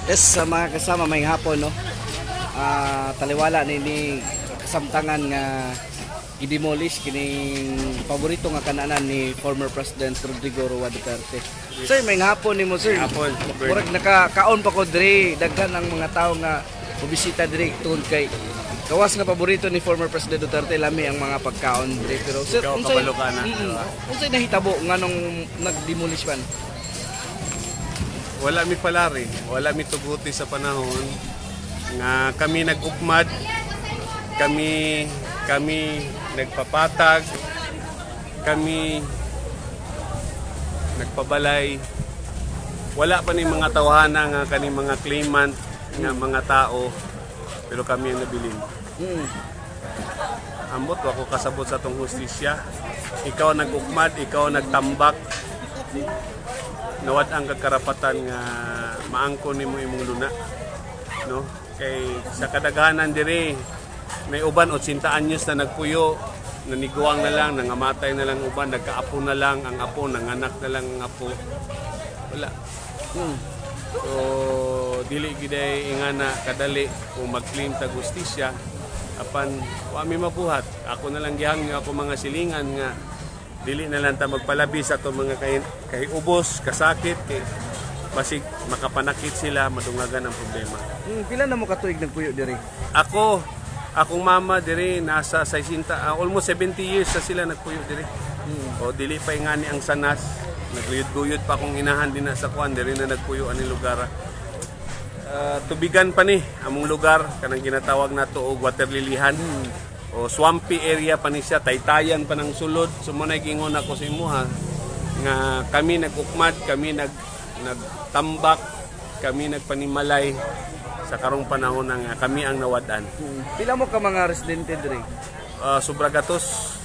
Yes, sa mga kasama may hapon no. Taliwala ni kasamtangan nga i-demolish kining paborito nga kananan ni former President Rodrigo Roa Duterte. Sir, may hapon nimo sir. Hapon. Murag nakakaon pa ko diri daghan ang mga tawo nga mobisita diri tungod kay gawas nga paborito ni former President Duterte lami ang mga pagkaon diri pero sir Ikaw, unsay kabalo ka na, diba? unsay nahitabo nganong nag-demolish man? Wala mi palari, wala mi tuguti sa panahon nga kami nag-ukmad, kami nagpapatag, kami nagpabalay. Wala pa ni mga tawhana nga kani mga claimant nga mga tao, pero kami ang nabilin. Ambot ako kasabot sa tong hustisya. Ikaw nag-ukmad, ikaw nagtambak. Nawad ang kakarapatan nga maangkon nimo imong luna, no? Kay sa kadaghanan diri may uban 80 anyos na nagpuyo, naniguang na lang, nangamatay na lang uban, nagkaapo na lang ang apo, nanganak na lang ang apo. Wala. So dili giday ingana kadali kung mag-claim ta justisya apan wa mi mabuhat. Ako na lang gihangyo ako mga silingan nga dili na lang ta magpalabi sa itong mga kay ubos, kasakit, kay basig makapanakit sila, madungagan ang problema. Pila na mo katuig nagpuyo diri? Akong mama diri nasa 60, almost 70 years na sila nagpuyo diri. O dili pa ingani ang sanas, nagluyod-guyod pa akong inahan din na sa kuan diri na nagpuyo ani lugar. Tubigan pa ni among lugar kanang ginatawag nato og waterlilihan. O swampy area pa ni siya, taytayan pa ng sulod. So mo gingon ako sa imuha nga kami nag-ukmad, kami nagtambak, kami nagpanimalay sa karong panahon nga kami ang nawadan. Pila mo ka mga residente diri? Sobragatos.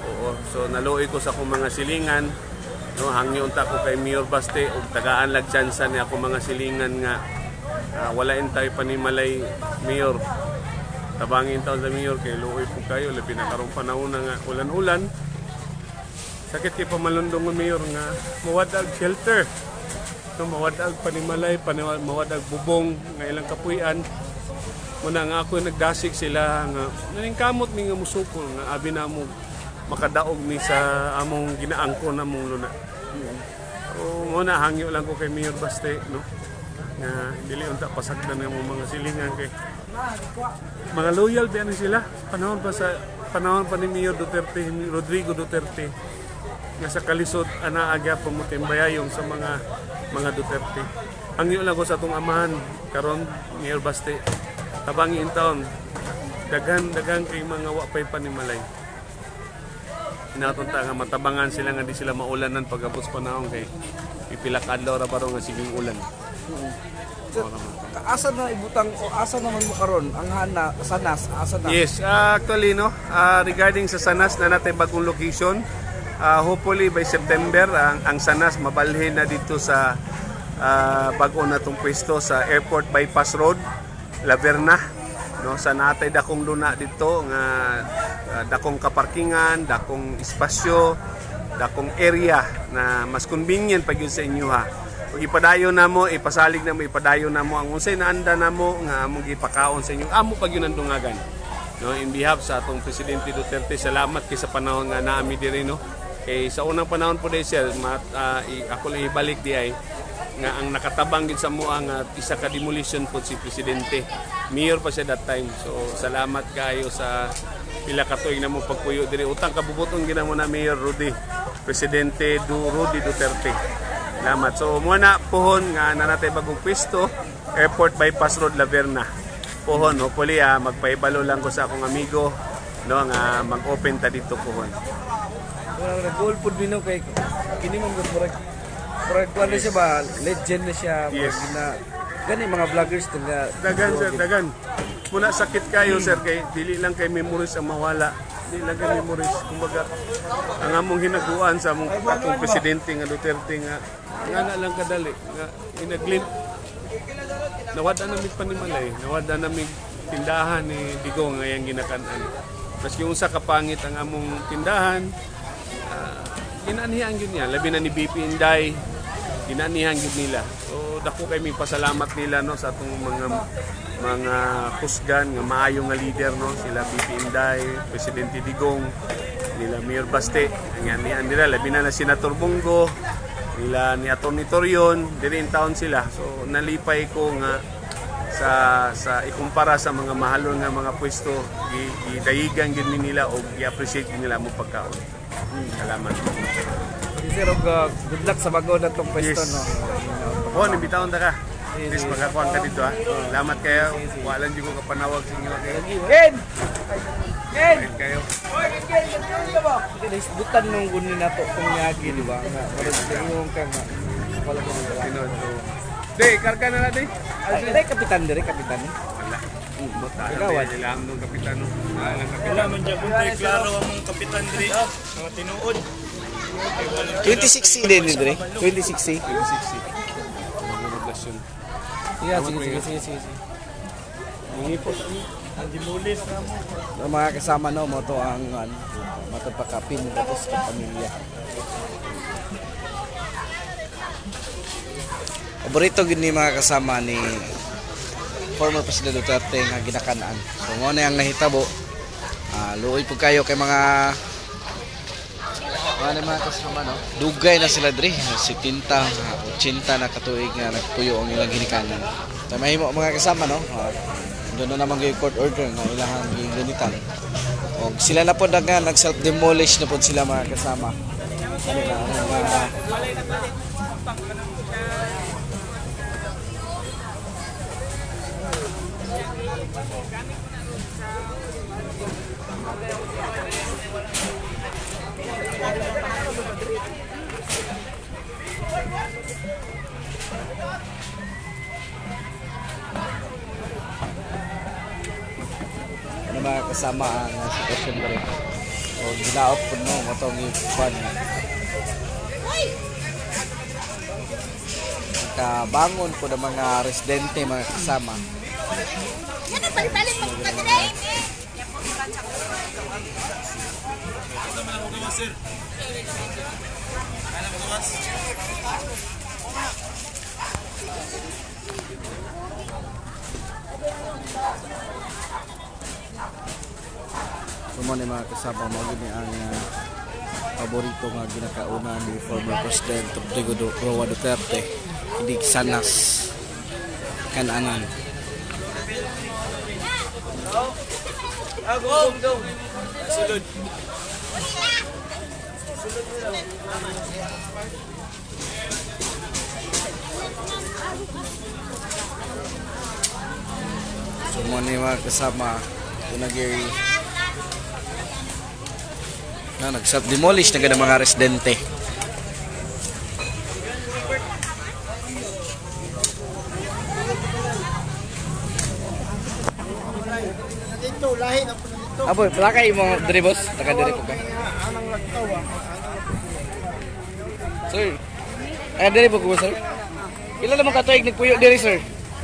Oo, so naluoy ko sa akong mga silingan. No, hangyo unta ko kay Mayor Baste ug tagaan lag tsansa ni ako mga silingan nga wala intay panimalay Mayor. Tabangin taon sa Mayor kay luoy po kayo labi na karong panahon nga ulan-ulan. Sakit kay pamalundong ng Mayor nga mawadag shelter. No, mawadag panimalay, mawadag bubong nga ilang kapuy-an. Muna nga ako nagdasig sila nga naningkamot mi nga musukol nga abi na mo makadaog mi sa among ginaangko na mong luna. O muna hangyo lang ko kay Mayor Baste no. Nga dili unta pasagdan ng mga silingan kay mga loyal ba ni sila panahon pa ni Mayor Duterte, Rodrigo Duterte nga sa kalisod ana agya pamutimbayayong sa mga Duterte. Ang lang ko sa atong amahan karon Mayor Baste tabangi taon daghan kay mga wapay panimalay. Inatunta nga matabangan sila nga di sila maulanan pag-abot panahon kay ipila ka adlaw ra baro nga siging ulan. Asa na ibutang o asa naman mo karon ang hana sanas asa na? Yes, actually no, regarding sa sanas na natin bagong location, hopefully by September ang sanas mabalhin na dito sa bago na tong pwesto sa Airport Bypass Road, Laverna. No, sa natay dakong luna dito nga dakong kaparkingan, dakong espasyo, dakong area na mas convenient pag yun sa inyo ha. Pag ipadayon na mo, ipasalig na mo, ipadayon na mo ang unsay naanda na mo nga among gipakaon sa inyo. Amo pag yun ang dungagan. No, in behalf sa atong Presidente Duterte, salamat kay sa panahon nga naami diri no. Kay sa unang panahon po dai sir, ako lang ibalik di ay nga ang nakatabang gid sa mua nga isa ka demolition po si Presidente. Mayor pa siya that time. So salamat kayo sa pila ka tuig na mo pagpuyo diri. Utang kabubuton ginamo na Mayor Presidente Rudy Duterte. Salamat. So muna pohon nga nanatay bagong pwesto, Airport Bypass Road, Laverna. Pohon, hopefully magpaibalo lang ko sa akong amigo no nga mag-open ta dito pohon. Wala na goal food bino kay kini man murag kuan siya ba legend na siya Yes. na gani mga vloggers nga Dagan sir, dagan. Muna sakit kayo sir kay dili lang kay memories ang mawala. Dili lang kay memories kumbaga ang among hinaguan sa among atong presidente nga Duterte nga na lang kadali nga inaglim. Nawada na mig panimalay, nawada na mig tindahan ni Digo nga yang ginakan-an. Maski unsa kapangit ang among tindahan, ginanihan gyud niya labi na ni BP Inday ginanihan gyud nila. So dako kay mi pasalamat nila no sa atong mga kusgan nga maayo nga leader no, sila BP Inday, Presidente Digong, nila Mayor Baste, nga nila labi na Senator Bongo, nila ni Atty. Torion, diri in town sila. So nalipay ko nga sa ikumpara sa mga mahalon nga mga pwesto, gidayigan gid nila o gi-appreciate nila mo pagkaon. Salamat. Sir, good luck sa bago na itong pwesto, Yes. no? Oh, nibitaon ta ka. Please magkakuan ka dito ha. Salamat kayo. Walan jud ko kapanawag sa inyo kayo. Ken! Ken! Bait kayo. Butan nung gunin na to kung nyagi, di ba? Nga, marag ka nga. Wala ko nang dala. Sino? Dey, karga na natin. Ay, kapitan dire, kapitan. Wala. Ikaw, Ikaw, ilang nung kapitan. Wala man dyan kung tayo klaro ang mga kapitan diri, mga tinuod. 2060 din dire. 2060. 2060. Relasyon. Yeah, sige. Mangipos. Ang dimulis na mo. Ang mga kasama no mo to ang matapakapin tapos sa pamilya. Paborito gid ni mga kasama ni former President Duterte nga ginakanaan. So mo na ang nahitabo. Luoy po kayo kay mga kasama no. Dugay na sila diri, 70, 80 na katuig nga nagpuyo ang ilang ginikanan. Tay mahimo mga kasama no. Doon na naman yung court order na ilahang ginitan. O sila na po nga nag-self-demolish na po sila mga kasama. Ano mga kasama ang sitwasyon mo rin. O gilaot po no, matong ipan. Kabangon po ng mga residente, mga kasama. Yan ang balik-balik mo ka din. Sumo ni mga kasama mo gini ang paborito nga ginakauna ni former President Rodrigo Roa Duterte, hindi sanas kananan. Go! Sulod. Sumo ni mga kasama tunagay na nag-self-demolish na ganang mga residente. Dito, lahi na po dito. Aboy, wala kayo mo diri boss, taga diri po ka. Anong lagtaw Sir. Taga diri po ko sir. Pila naman katuig nagpuyo diri sir?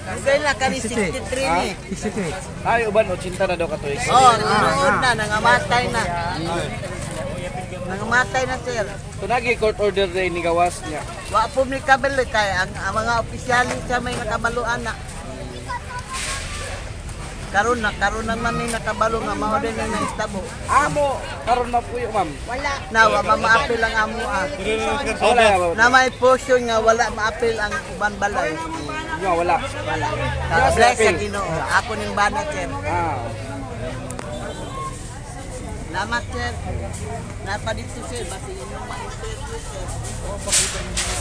Kasi na kami 63 Ha? ni. Ay uban 80 na daw katuig. Oh, nunood na, nangamatay na. Nangamatay na sir. Tunagi court order day ni gawas niya. Wa po ni kabalo kay ang mga opisyali sa may nakabaluan na. Karon naman ni nakabalo nga mao din ang naitabo. Amo karon mapuyo ma'am. Wala. Na wa maapil ang amo ah. Wala na ba? Na may portion nga wala maapil ang uban balay. Nga wala. Wala. Yes, Bless sa apil. Ginoo. Ako ning bana sir. Salamat sir. Napadito sir basi inyong ma-interview sir. Oh, pakita niyo.